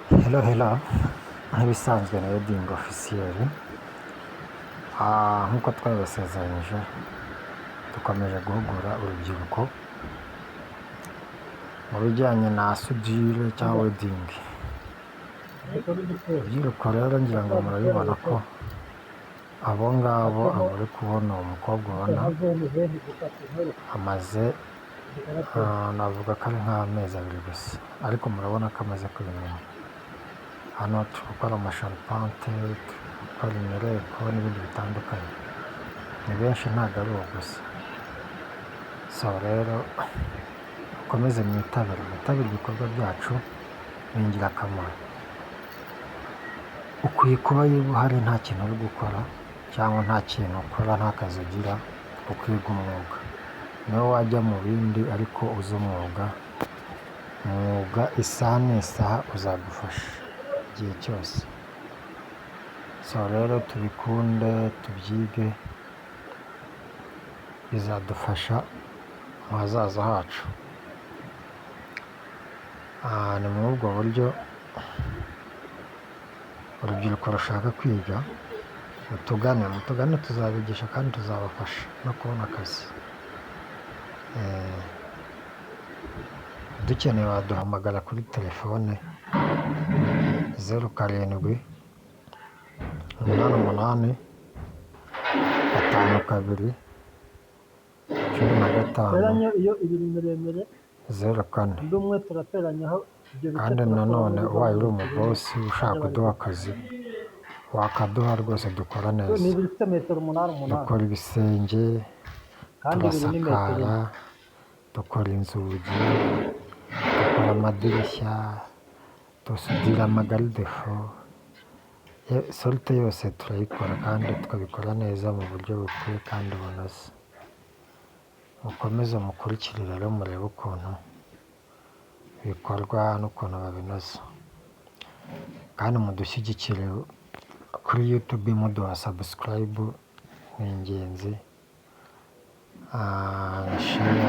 Hello, hello. Nk'ibisanzwe na Wedding Officiel. Nk'uko twabibasezeranyije, dukomeje guhugura urubyiruko mu bijyanye na sudire cyangwa wedding. Urubyiruko rero ngira ngo murabibona ko abo ngabo uri kubona umukobwa ubona amaze navuga ko ari nk'amezi 2 gusa, ariko murabona ko amaze kubimenya. Hano turi gukora amasharupante, gukora imireko n'ibindi bitandukanye. Ni benshi ntabwo ari uwo gusa. So rero ukomeze mwitabire ibikorwa byacu, ni ingirakamaro. Ukwiye kuba uhari nta kintu uri gukora cyangwa nta kintu ukora, nta kazi ugira, ukwiga umwuga. Niwo wajya mu bindi ariko uzi umwuga isaha n'isaha uzagufasha igihe cyose. So rero tubikunde, tubyige, bizadufasha mu hazaza hacu. Ni muri ubwo buryo urubyiruko rushaka kwiga mutugane tuzabigisha kandi tuzabafasha no kubona akazi. Dukeneye waduhamagara kuri telefone 07 88 52 15 iyo ibiri miremire 04. undi umwe turateranyaho ibyo bice. Kandi nanone ubaye uri umubosi ushaka kuduha akazi, wakaduha rwose, dukora neza. Ni ibifite metero 8 Dukora ibisenge, turasakara, dukora inzugi, dukora amadirishya, dusudira amagaridefo, sorute yose turayikora kandi tukabikora neza mu buryo bukwiye kandi bunoze. Mukomeze mukurikire rero murebe ukuntu bikorwa n'ukuntu babinoza, kandi mudushyigikire kuri YouTube muduha subscribe, ni ingenzi. Share,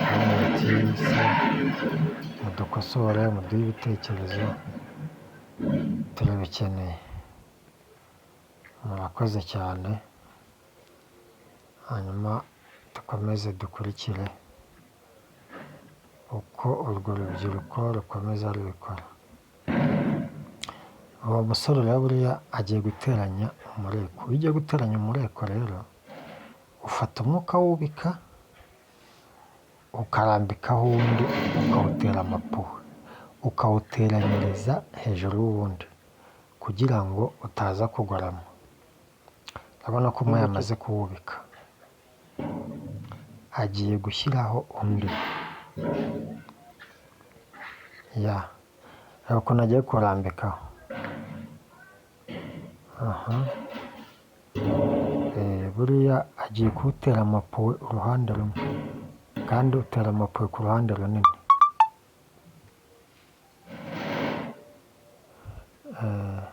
comment, mudukosore, muduhe ibitekerezo, turabikeneye. Murakoze cyane, hanyuma dukomeze dukurikire uko urwo rubyiruko rukomeza rubikora. Uwo musore rero buriya agiye guteranya umureko. Iyo ugiye guteranya umureko rero, ufata umwuka wubika ukarambikaho undi, ukawutera amapuwe, ukawuteranyiriza hejuru y'uwundi kugira ngo utaza kugorama. Urabona ko umwe yamaze kuwubika, agiye gushyiraho undi. Reba ukuntu agiye kurambikaho. Buriya agiye kuwutera amapuwe uruhande rumwe, kandi utera amapuwe ku ruhande runini.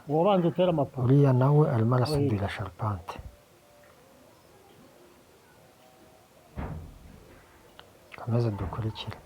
Uwabanza utera amapuwe, uriya nawe arimo arasudira sharupante. Komeze dukurikire.